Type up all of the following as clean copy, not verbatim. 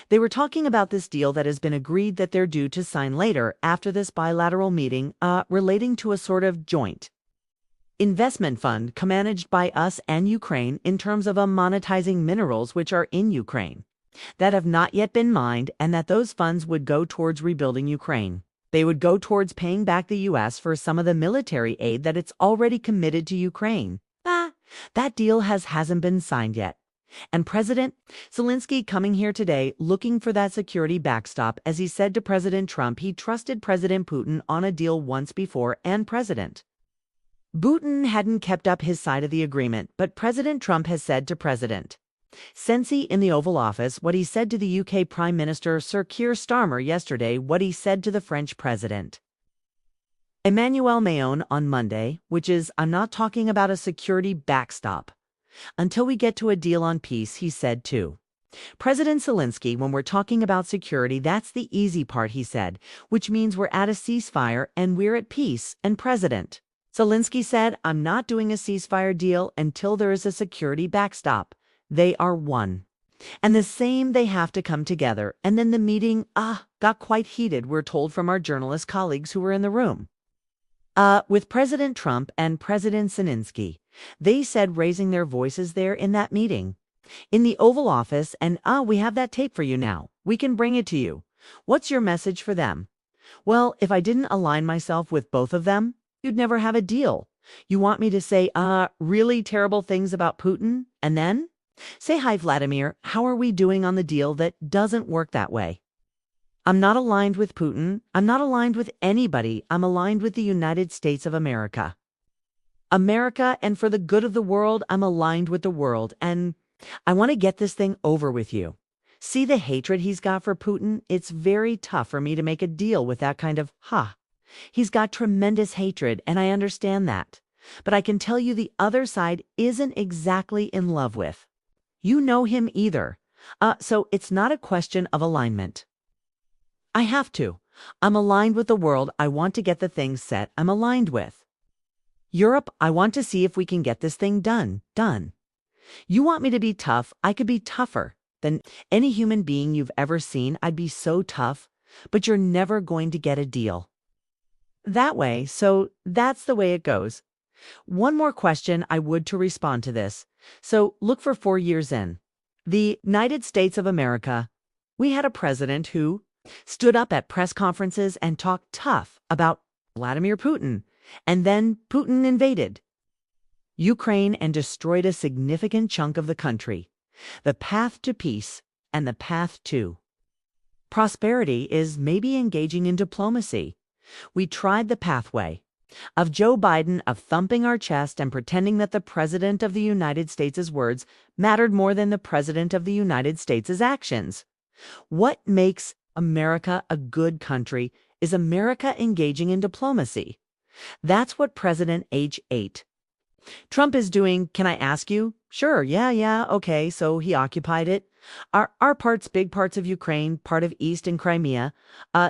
They were talking about this deal that has been agreed that they're due to sign later after this bilateral meeting relating to a sort of joint investment fund co-managed by us and Ukraine in terms of monetizing minerals which are in Ukraine that have not yet been mined, and that those funds would go towards rebuilding Ukraine. They would go towards paying back the U.S. for some of the military aid that it's already committed to Ukraine. That deal hasn't been signed yet. And President Zelensky coming here today looking for that security backstop, as he said to President Trump he trusted President Putin on a deal once before, and President Putin hadn't kept up his side of the agreement, but President Trump has said to President Zelensky in the Oval Office what he said to the UK Prime Minister Sir Keir Starmer yesterday, what he said to the French President Emmanuel Macron on Monday, which is, I'm not talking about a security backstop until we get to a deal on peace, he said to President Zelensky, when we're talking about security, that's the easy part, he said, which means we're at a ceasefire and we're at peace. And President Zelensky said, I'm not doing a ceasefire deal until there is a security backstop. They are one. And the same, they have to come together. And then the meeting, got quite heated, we're told from our journalist colleagues who were in the room with President Trump and President Zelensky. They said, raising their voices there in that meeting in the Oval Office, and we have that tape for you now. We can bring it to you. What's your message for them? Well, if I didn't align myself with both of them, you'd never have a deal. You want me to say, really terrible things about Putin, and then say, hi, Vladimir, how are we doing on the deal that doesn't work that way? I'm not aligned with Putin. I'm not aligned with anybody. I'm aligned with the United States of America. And for the good of the world, I'm aligned with the world. And I want to get this thing over with you. See the hatred he's got for Putin? It's very tough for me to make a deal with that kind of, He's got tremendous hatred, and I understand that. But I can tell you the other side isn't exactly in love with. You know him either. So it's not a question of alignment. I have to. I'm aligned with the world. I want to get the things set I'm aligned with. Europe, I want to see if we can get this thing done. You want me to be tough? I could be tougher than any human being you've ever seen. I'd be so tough, but you're never going to get a deal that way. So that's the way it goes. One more question I would to respond to this. So look for 4 years in the United States of America. We had a president who stood up at press conferences and talked tough about Vladimir Putin, and then Putin invaded Ukraine and destroyed a significant chunk of the country. The path to peace and the path to prosperity is maybe engaging in diplomacy. We tried the pathway of Joe Biden of thumping our chest and pretending that the President of the United States' words mattered more than the President of the United States' actions. What makes America a good country is America engaging in diplomacy. That's what President H8 Trump is doing. Can I ask you? Sure, yeah, okay, so he occupied it. Our parts, big parts of Ukraine, part of East and Crimea.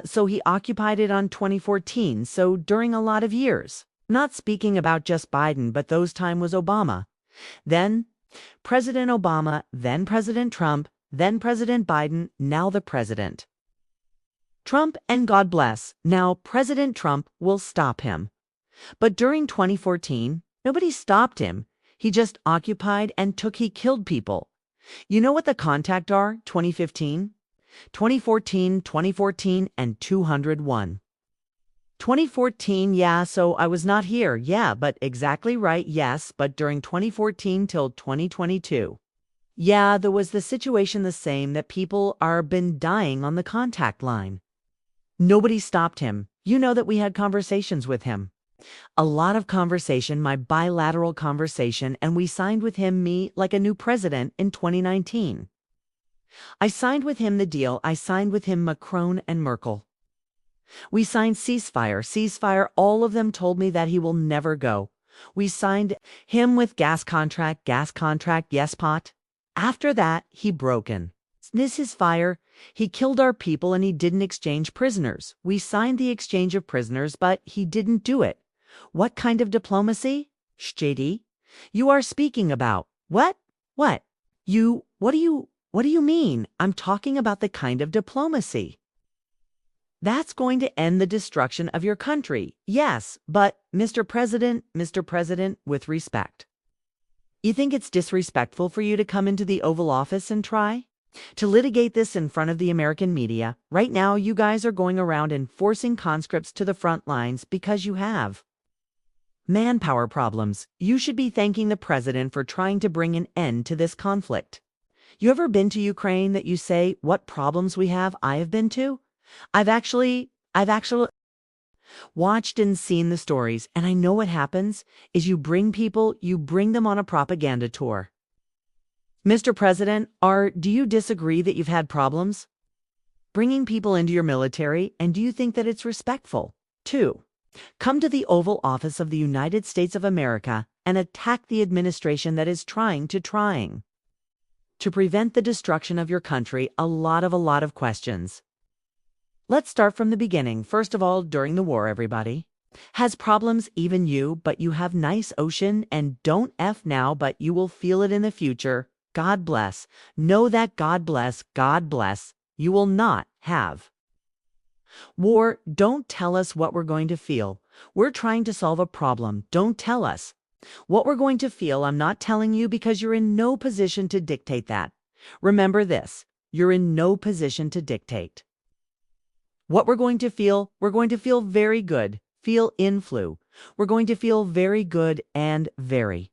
So he occupied it on 2014, so during a lot of years. Not speaking about just Biden, but those time was Obama. Then President Obama, then President Trump, then President Biden, now the President Trump, and God bless, now President Trump will stop him. But during 2014, nobody stopped him. He just occupied and he killed people. You know what the contact are? 2015, 2014, and 201. 2014, yeah, so I was not here. Yeah, but exactly right, yes, but during 2014 till 2022. Yeah, there was the situation the same, that people are been dying on the contact line. Nobody stopped him. You know that we had conversations with him. A lot of conversation, my bilateral conversation, and we signed with him, me, like a new president in 2019. I signed with him the deal. I signed with him Macron and Merkel. We signed ceasefire. All of them told me that he will never go. We signed him with gas contract, yes, pot. After that, he broken. This is fire. He killed our people and he didn't exchange prisoners. We signed the exchange of prisoners, but he didn't do it. What kind of diplomacy? JD, you are speaking about. What? What do you What do you mean? I'm talking about the kind of diplomacy that's going to end the destruction of your country. Yes, but Mr. President, with respect. You think it's disrespectful for you to come into the Oval Office and try to litigate this in front of the American media? Right now, you guys are going around and forcing conscripts to the front lines because you have manpower problems. You should be thanking the president for trying to bring an end to this conflict. You ever been to Ukraine that you say, what problems we have? I have been to. I've actually watched and seen the stories, and I know what happens is you bring them on a propaganda tour. Mr. President, do you disagree that you've had problems bringing people into your military, and do you think that it's respectful? 2. Come to the Oval Office of the United States of America and attack the administration that is trying to prevent the destruction of your country. A lot of questions. Let's start from the beginning. First of all, during the war, everybody has problems, even you, but you have nice ocean, and don't F now, but you will feel it in the future. God bless. Know that God bless, you will not have war. Don't tell us what we're going to feel. We're trying to solve a problem. Don't tell us what we're going to feel. I'm not telling you because you're in no position to dictate that. Remember this, you're in no position to dictate what we're going to feel. We're going to feel very good. Feel influ. We're going to feel very good and very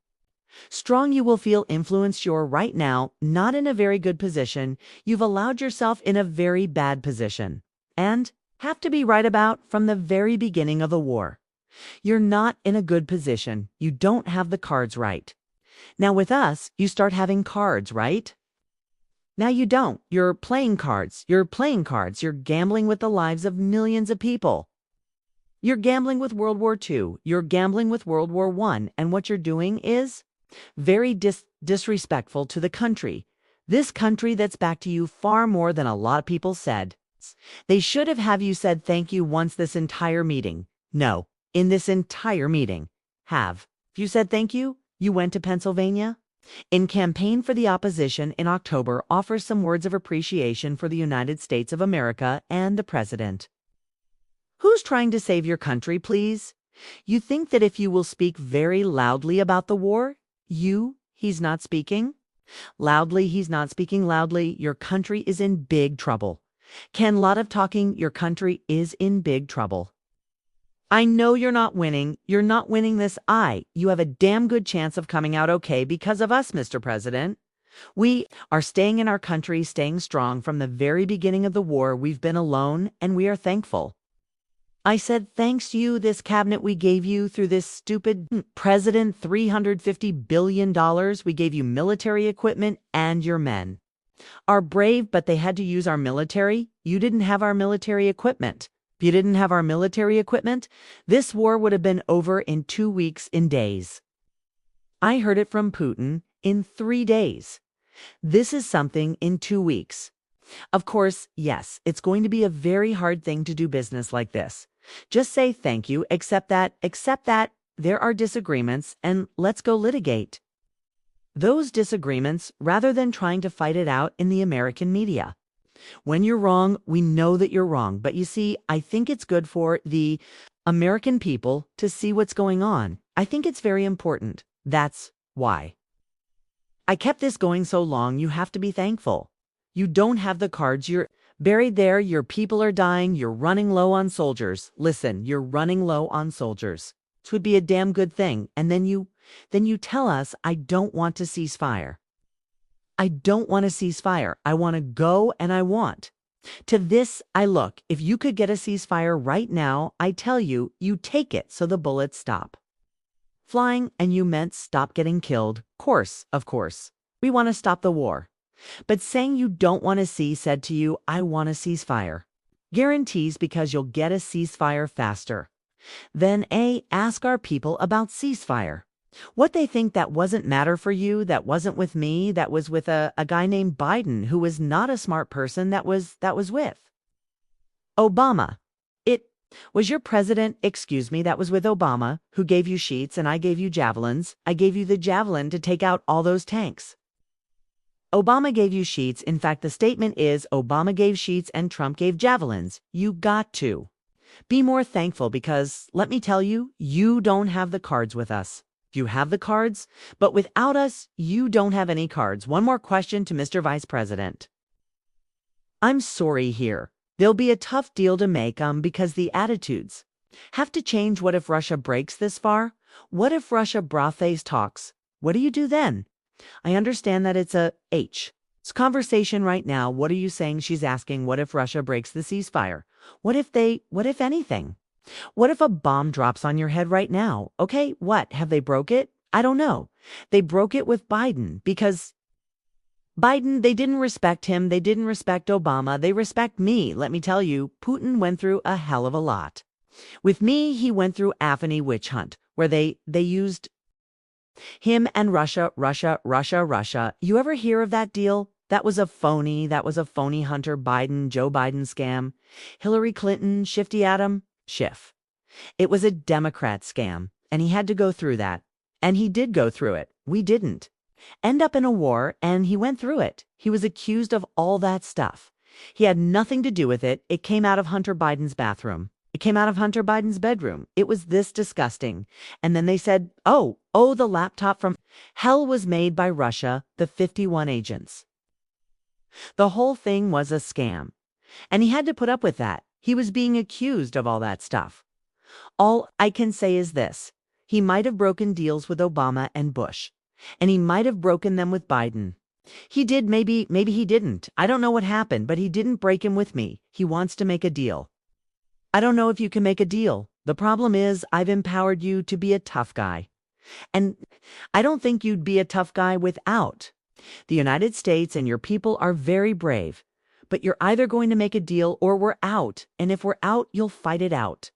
strong. You will feel influenced. You're right now not in a very good position. You've allowed yourself in a very bad position and have to be right about from the very beginning of the war. You're not in a good position. You don't have the cards right. Now with us, you start having cards, right? Now you don't. You're playing cards. You're gambling with the lives of millions of people. You're gambling with World War II. You're gambling with World War I. And what you're doing is very disrespectful to the country. This country that's back to you far more than a lot of people said. They should have you said thank you once this entire meeting. No, in this entire meeting. If you said thank you, you went to Pennsylvania. In campaign for the opposition in October, offers some words of appreciation for the United States of America and the president. Who's trying to save your country, please? You think that if you will speak very loudly about the war, he's not speaking loudly, your country is in big trouble. Lot of talking, your country is in big trouble. I know you're not winning this. You have a damn good chance of coming out okay because of us, Mr. President. We are staying in our country, staying strong from the very beginning of the war. We've been alone and we are thankful. I said, thanks to you, this cabinet we gave you through this stupid president, $350 billion. We gave you military equipment and your men are brave, but they had to use our military. You didn't have our military equipment. If you didn't have our military equipment, this war would have been over in 2 weeks, in days. I heard it from Putin, in 3 days. This is something in 2 weeks. Of course, yes, it's going to be a very hard thing to do business like this. Just say thank you, accept that there are disagreements, and let's go litigate those disagreements rather than trying to fight it out in the American media. When you're wrong, we know that you're wrong. But you see, I think it's good for the American people to see what's going on. I think it's very important. That's why I kept this going so long. You have to be thankful. You don't have the cards. You're buried there. Your people are dying. You're running low on soldiers. Listen, you're running low on soldiers. This would be a damn good thing. And then you tell us, I don't want to cease fire. I don't want to cease fire. I want to go and I want. To this, look, if you could get a ceasefire right now, I tell you, you take it so the bullets stop flying and you meant stop getting killed. Of course. We want to stop the war. But saying you don't want to see said to you, I want a ceasefire. Guarantees because you'll get a ceasefire faster. Then ask our people about ceasefire. What they think that wasn't matter for you, that wasn't with me, that was with a guy named Biden, who was not a smart person, that was with Obama. It was your president, that was with Obama, who gave you sheets and I gave you javelins. I gave you the javelin to take out all those tanks. Obama gave you sheets. In fact, the statement is Obama gave sheets and Trump gave javelins. You got to be more thankful because, let me tell you, you don't have the cards with us. You have the cards, but without us, you don't have any cards. One more question to Mr. Vice President. I'm sorry here. There'll be a tough deal to make because the attitudes have to change. What if Russia breaks this far? What if Russia broadcasts talks? What do you do then? I understand that it's it's conversation right now. What are you saying? She's asking, what if Russia breaks the ceasefire? What if anything? What if a bomb drops on your head right now? Okay, what? Have they broke it? I don't know. They broke it with Biden because Biden, they didn't respect him. They didn't respect Obama. They respect me. Let me tell you, Putin went through a hell of a lot. With me, he went through Afghani witch hunt, where they used him and Russia. You ever hear of that deal? That was a phony Hunter Biden, Joe Biden scam. Hillary Clinton, Shifty Adam, Schiff. It was a Democrat scam, and he had to go through that. And he did go through it. We didn't end up in a war, and he went through it. He was accused of all that stuff. He had nothing to do with it. It came out of Hunter Biden's bathroom. It came out of Hunter Biden's bedroom. It was this disgusting. And then they said, oh, the laptop from hell was made by Russia, the 51 agents. The whole thing was a scam. And he had to put up with that. He was being accused of all that stuff. All I can say is this. He might have broken deals with Obama and Bush. And he might have broken them with Biden. He did, maybe he didn't. I don't know what happened, but he didn't break him with me. He wants to make a deal. I don't know if you can make a deal. The problem is I've empowered you to be a tough guy. And I don't think you'd be a tough guy without. The United States and your people are very brave. But you're either going to make a deal or we're out. And if we're out, you'll fight it out.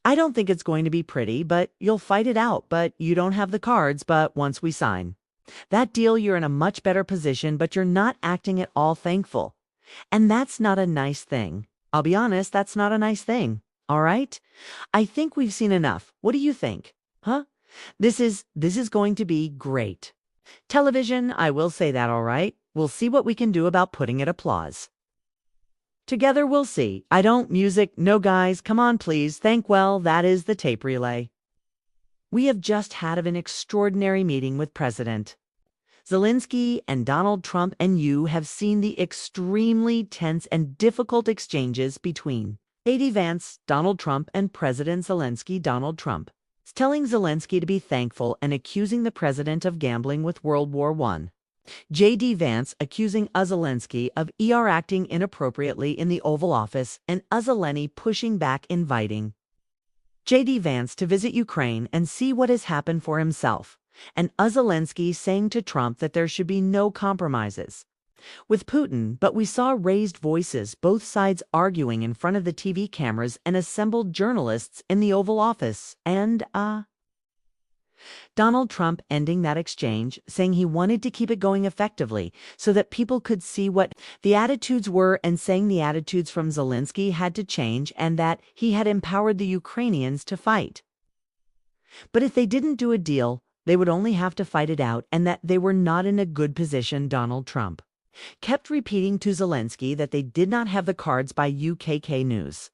I don't think it's going to be pretty, but you'll fight it out. But you don't have the cards, but once we sign that deal, you're in a much better position, but you're not acting at all thankful. And that's not a nice thing. I'll be honest, that's not a nice thing. All right? I think we've seen enough. What do you think? Huh? This is going to be great. Television, I will say that, all right? We'll see what we can do about putting it applause. Together we'll see. Music, no guys, come on please. That is the tape relay. We have just had an extraordinary meeting with President Zelensky and Donald Trump, and you have seen the extremely tense and difficult exchanges between J.D. Vance, Donald Trump, and President Zelensky, Donald Trump, telling Zelensky to be thankful and accusing the president of gambling with World War I. J.D. Vance accusing Zelensky of acting inappropriately in the Oval Office, and Zelensky pushing back, inviting J.D. Vance to visit Ukraine and see what has happened for himself, and Zelensky saying to Trump that there should be no compromises with Putin. But we saw raised voices, both sides arguing in front of the TV cameras and assembled journalists in the Oval Office, and Donald Trump ending that exchange, saying he wanted to keep it going effectively so that people could see what the attitudes were, and saying the attitudes from Zelensky had to change and that he had empowered the Ukrainians to fight. But if they didn't do a deal, they would only have to fight it out, and that they were not in a good position. Donald Trump kept repeating to Zelensky that they did not have the cards by UKK News.